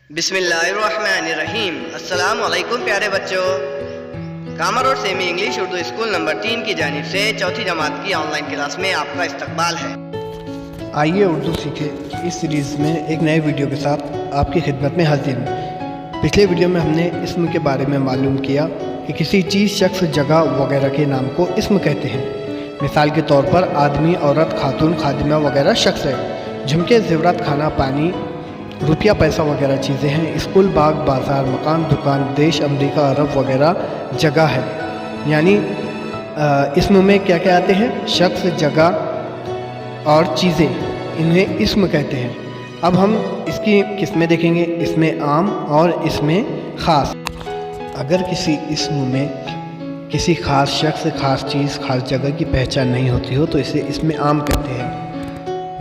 بسم اللہ الرحمن الرحیم۔ السلام علیکم پیارے بچوں، کامر اور semi English Urdu school number 3 کی جانب سے چوتھی جماعت کی آن لائن کلاس میں آپ کا استقبال ہے۔ آئیے اردو سیکھیں اس سیریز میں ایک نئے ویڈیو کے ساتھ آپ کی خدمت میں حاضر ہوں۔ پچھلے ویڈیو میں ہم نے اسم کے بارے میں معلوم کیا کہ کسی چیز، شخص، جگہ وغیرہ کے نام کو اسم کہتے ہیں۔ مثال کے طور پر آدمی، عورت، خاتون، خادمہ وغیرہ شخص ہے۔ جھمکے، زیورات، کھانا، پانی، روپیہ، پیسہ وغیرہ چیزیں ہیں۔ اسکول، باغ، بازار، مکان، دکان، دیش، امریکہ، عرب وغیرہ جگہ ہے۔ یعنی اسم میں کیا کیا آتے ہیں؟ شخص، جگہ اور چیزیں، انہیں اسم کہتے ہیں۔ اب ہم اس کی قسمیں دیکھیں گے، اسم عام اور اسم خاص۔ اگر کسی اسم میں کسی خاص شخص، خاص چیز، خاص جگہ کی پہچان نہیں ہوتی ہو تو اسے اسم عام کہتے ہیں۔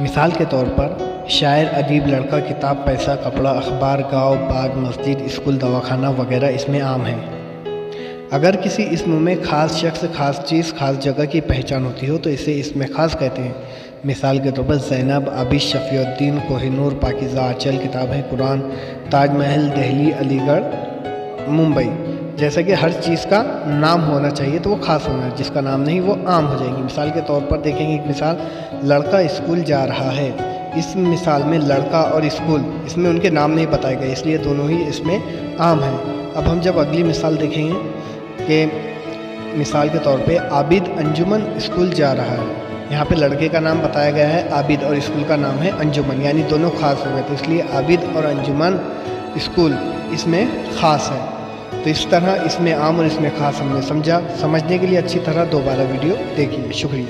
مثال کے طور پر شاعر، ادیب، لڑکا، کتاب، پیسہ، کپڑا، اخبار، گاؤں، باغ، مسجد، اسکول، دواخانہ وغیرہ اسم عام ہیں۔ اگر کسی اسم میں خاص شخص، خاص چیز، خاص جگہ کی پہچان ہوتی ہو تو اسے اسم خاص کہتے ہیں۔ مثال کے طور پر زینب، عابد، شفیع الدین، کوہ نور، پاکیزہ، آنچل، کتاب ہے قرآن، تاج محل، دہلی، علی گڑھ، ممبئی۔ جیسا کہ ہر چیز کا نام ہونا چاہیے تو وہ خاص ہونا ہے، جس کا نام نہیں وہ عام ہو جائے گی۔ مثال کے طور پر دیکھیں گے ایک مثال، لڑکا اسکول جا رہا ہے۔ اس مثال میں لڑکا اور اسکول، اس میں ان کے نام نہیں بتائے گئے، اس لیے دونوں ہی اس میں عام ہیں۔ اب ہم جب اگلی مثال دیکھیں گے کہ مثال کے طور پہ عابد انجمن اسکول جا رہا ہے۔ یہاں پہ لڑکے کا نام بتایا گیا ہے عابد اور اسکول کا نام ہے انجمن، یعنی دونوں خاص ہو گئے، تو اس لیے عابد اور انجمن اسکول اس میں خاص ہے۔ تو اس طرح اس میں عام اور اس میں خاص ہم نے سمجھا۔ سمجھنے کے لیے اچھی طرح دوبارہ ویڈیو دیکھیے۔ شکریہ۔